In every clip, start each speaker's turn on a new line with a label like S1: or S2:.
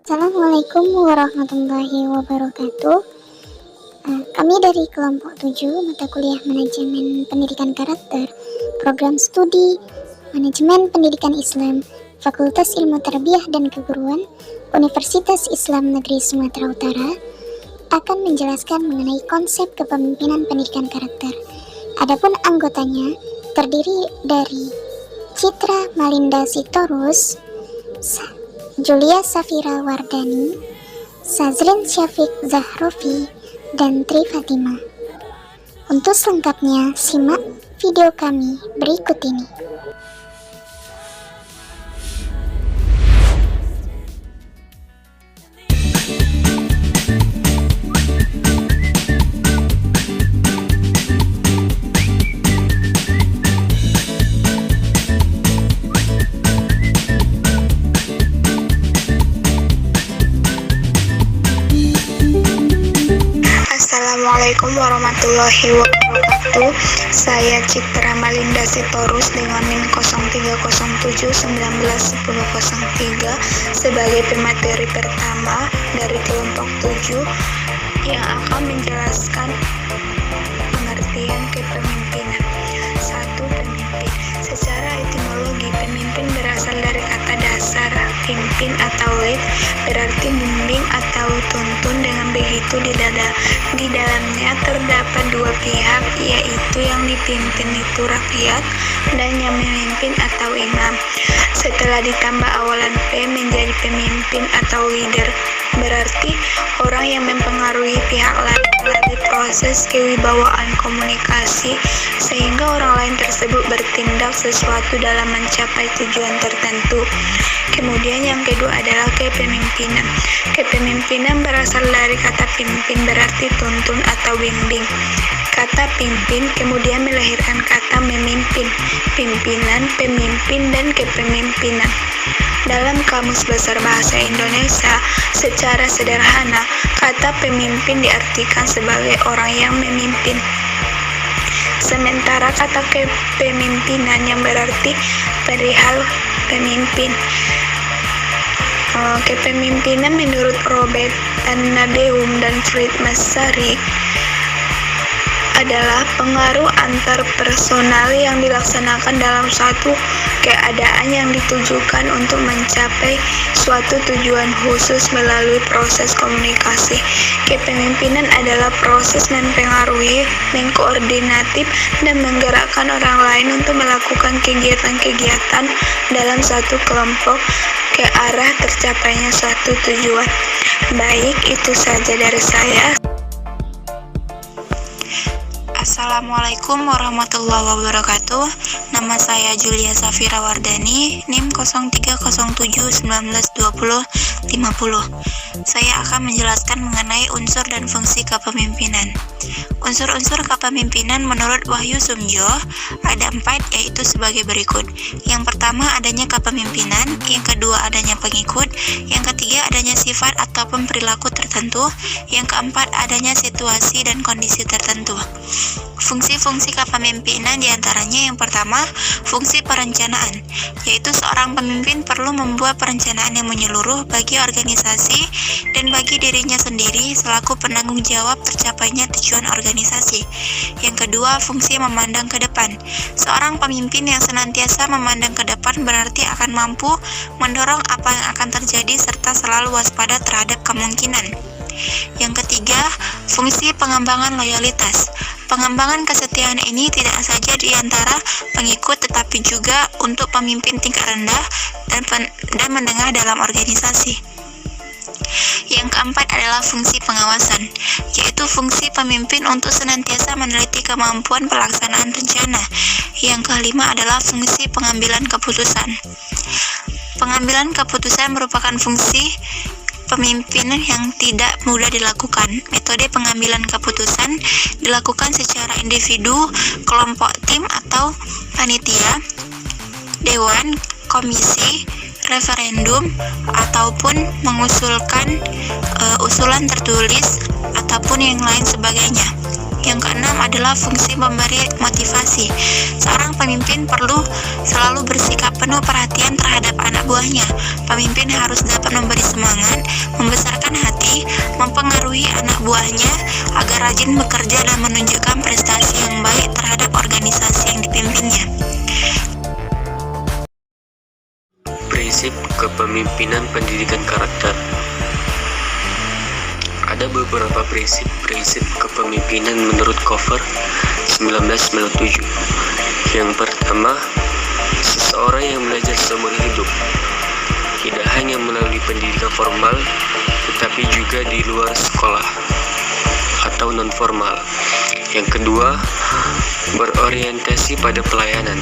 S1: Assalamualaikum warahmatullahi wabarakatuh. Kami dari kelompok 7 mata kuliah Manajemen Pendidikan Karakter, Program Studi Manajemen Pendidikan Islam, Fakultas Ilmu Tarbiyah dan Keguruan, Universitas Islam Negeri Sumatera Utara akan menjelaskan mengenai konsep kepemimpinan pendidikan karakter. Adapun anggotanya terdiri dari Citra Malinda Sitorus, Julia Safira Wardani, Sazrin Syafiq Zahrofi, dan Tri Fatima. Untuk selengkapnya, simak video kami berikut ini.
S2: Assalamualaikum warahmatullahi wabarakatuh. Saya Citra Malinda Sitorus dengan NIM 0307191003 sebagai pemateri pertama dari kelompok 7 yang akan menjelaskan pengertian kepemimpinan. 1. Pemimpin. Secara etimologi, pemimpin berasal dari kata dasar pimpin atau lead, berarti bimbing atau tuntun. Dengan begitu di dalamnya terdapat dua pihak, yaitu yang dipimpin itu rakyat dan yang memimpin atau imam. Setelah ditambah awalan P menjadi pemimpin atau leader, berarti orang yang mempengaruhi pihak lain melalui proses kewibawaan komunikasi sehingga orang lain tersebut bertindak sesuatu dalam mencapai tujuan tertentu. Kemudian yang kedua adalah kepemimpinan. Kepemimpinan berasal dari kata pimpin, berarti tuntun atau bimbing. Kata pimpin kemudian melahirkan kata memimpin, pimpinan, pemimpin, dan kepemimpinan. Dalam Kamus Besar Bahasa Indonesia, secara sederhana, kata pemimpin diartikan sebagai orang yang memimpin. Sementara kata kepemimpinan yang berarti perihal pemimpin. Kepemimpinan menurut Robert An-Nadeum dan Fred Massari adalah pengaruh antar personal yang dilaksanakan dalam suatu keadaan yang ditujukan untuk mencapai suatu tujuan khusus melalui proses komunikasi. Kepemimpinan adalah proses mempengaruhi, mengkoordinatif, dan menggerakkan orang lain untuk melakukan kegiatan-kegiatan dalam satu kelompok ke arah tercapainya suatu tujuan. Baik, itu saja dari saya.
S3: Assalamualaikum warahmatullahi wabarakatuh. Nama saya Julia Safira Wardani, NIM 0307192050. Saya akan menjelaskan mengenai unsur dan fungsi kepemimpinan. Unsur-unsur kepemimpinan menurut Wahyu Sumjo ada 4, yaitu sebagai berikut. Yang pertama adanya kepemimpinan, yang kedua adanya pengikut, yang ketiga adanya sifat ataupun perilaku tertentu, yang keempat adanya situasi dan kondisi tertentu. Fungsi-fungsi kepemimpinan diantaranya yang pertama, fungsi perencanaan, yaitu seorang pemimpin perlu membuat perencanaan yang menyeluruh bagi organisasi dan bagi dirinya sendiri selaku penanggung jawab tercapainya tujuan organisasi. Yang kedua, fungsi memandang ke depan. Seorang pemimpin yang senantiasa memandang ke depan berarti akan mampu mendorong apa yang akan terjadi serta selalu waspada terhadap kemungkinan. Yang ketiga, fungsi pengembangan loyalitas. Pengembangan kesetiaan ini tidak saja di antara pengikut tetapi juga untuk pemimpin tingkat rendah dan menengah dalam organisasi. Yang keempat adalah fungsi pengawasan, yaitu fungsi pemimpin untuk senantiasa meneliti kemampuan pelaksanaan rencana. Yang kelima adalah fungsi pengambilan keputusan. Pengambilan keputusan merupakan fungsi pemimpin yang tidak mudah dilakukan. Metode pengambilan keputusan dilakukan secara individu, kelompok, tim, atau panitia, dewan, komisi, referendum, ataupun mengusulkan usulan tertulis ataupun yang lain sebagainya. Yang keenam adalah fungsi memberi motivasi. Seorang pemimpin perlu selalu bersikap penuh perhatian terhadap anak buahnya. Pemimpin harus dapat memberi semangat, membesarkan hati, mempengaruhi anak buahnya agar rajin bekerja dan menunjukkan prestasi yang baik terhadap organisasi yang dipimpinnya.
S4: Prinsip kepemimpinan pendidikan karakter. Ada beberapa prinsip kepemimpinan menurut Cover 1997. Yang pertama, seseorang yang belajar seumur hidup, tidak hanya melalui pendidikan formal, tetapi juga di luar sekolah atau non-formal. Yang kedua, berorientasi pada pelayanan.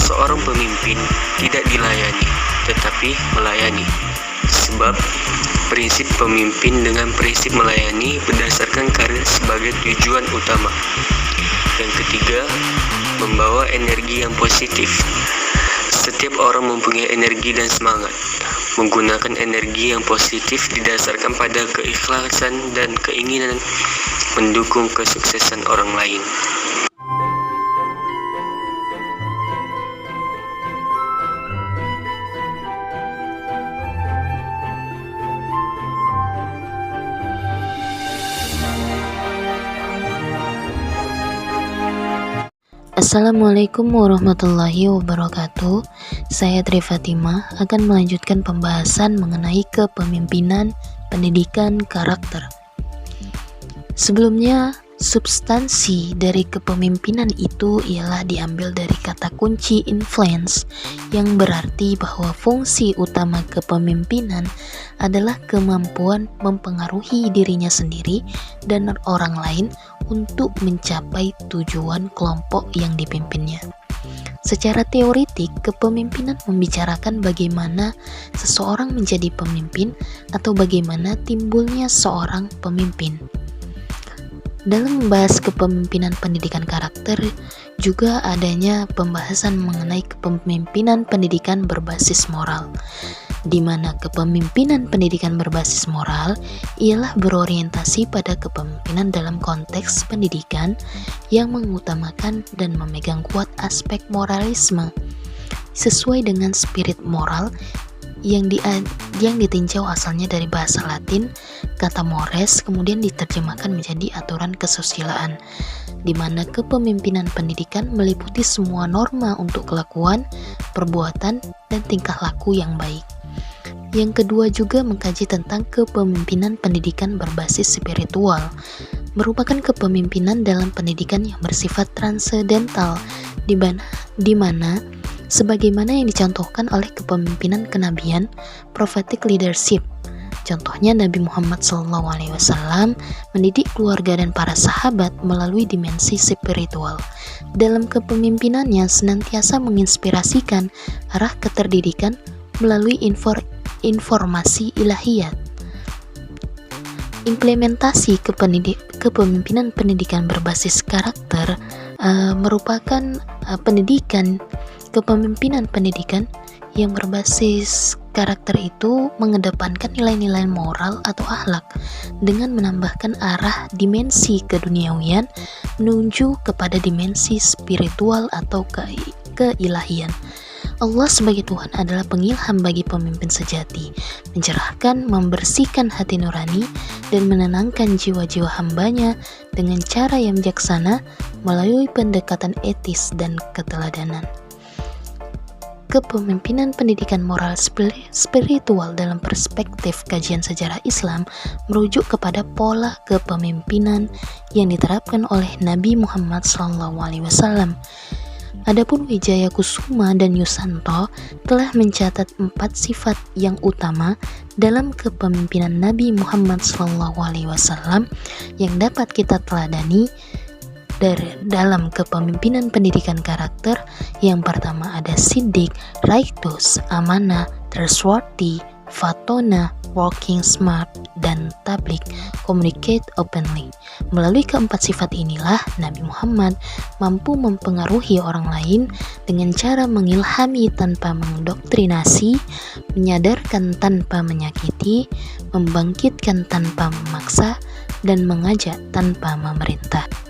S4: Seorang pemimpin tidak dilayani, tetapi melayani. Sebab prinsip pemimpin dengan prinsip melayani berdasarkan karir sebagai tujuan utama. Yang ketiga, membawa energi yang positif. Setiap orang mempunyai energi dan semangat. Menggunakan energi yang positif didasarkan pada keikhlasan dan keinginan mendukung kesuksesan orang lain.
S5: Assalamualaikum warahmatullahi wabarakatuh. Saya Tri Fatimah akan melanjutkan pembahasan mengenai kepemimpinan pendidikan karakter. Sebelumnya, substansi dari kepemimpinan itu ialah diambil dari kata kunci influence, yang berarti bahwa fungsi utama kepemimpinan adalah kemampuan mempengaruhi dirinya sendiri dan orang lain untuk mencapai tujuan kelompok yang dipimpinnya. Secara teoritik, kepemimpinan membicarakan bagaimana seseorang menjadi pemimpin atau bagaimana timbulnya seorang pemimpin. Dalam membahas kepemimpinan pendidikan karakter, juga adanya pembahasan mengenai kepemimpinan pendidikan berbasis moral, di mana kepemimpinan pendidikan berbasis moral ialah berorientasi pada kepemimpinan dalam konteks pendidikan yang mengutamakan dan memegang kuat aspek moralisme sesuai dengan spirit moral yang ditinjau asalnya dari bahasa Latin, kata mores kemudian diterjemahkan menjadi aturan kesusilaan, di mana kepemimpinan pendidikan meliputi semua norma untuk kelakuan, perbuatan, dan tingkah laku yang baik. Yang kedua juga mengkaji tentang kepemimpinan pendidikan berbasis spiritual, merupakan kepemimpinan dalam pendidikan yang bersifat transendental, di mana sebagaimana yang dicontohkan oleh kepemimpinan kenabian, prophetic leadership. Contohnya Nabi Muhammad SAW mendidik keluarga dan para sahabat melalui dimensi spiritual. Dalam kepemimpinannya senantiasa menginspirasikan arah keterdidikan melalui informasi ilahiyat. Implementasi kepemimpinan pendidikan berbasis karakter merupakan kepemimpinan pendidikan yang berbasis karakter itu mengedepankan nilai-nilai moral atau akhlak dengan menambahkan arah dimensi keduniawian menuju kepada dimensi spiritual atau keilahian. Allah sebagai Tuhan adalah pengilham bagi pemimpin sejati, mencerahkan, membersihkan hati nurani, dan menenangkan jiwa-jiwa hambanya dengan cara yang bijaksana melalui pendekatan etis dan keteladanan. Kepemimpinan pendidikan moral spiritual dalam perspektif kajian sejarah Islam merujuk kepada pola kepemimpinan yang diterapkan oleh Nabi Muhammad SAW. Adapun Wijaya Kusuma dan Yusanto telah mencatat 4 sifat yang utama dalam kepemimpinan Nabi Muhammad SAW yang dapat kita teladani dalam kepemimpinan pendidikan karakter. Yang pertama ada siddiq, righteous, amanah, trustworthy, fatona, working smart, dan tabligh, communicate openly. Melalui keempat sifat inilah Nabi Muhammad mampu mempengaruhi orang lain dengan cara mengilhami tanpa mendoktrinasi, menyadarkan tanpa menyakiti, membangkitkan tanpa memaksa, dan mengajak tanpa memerintah.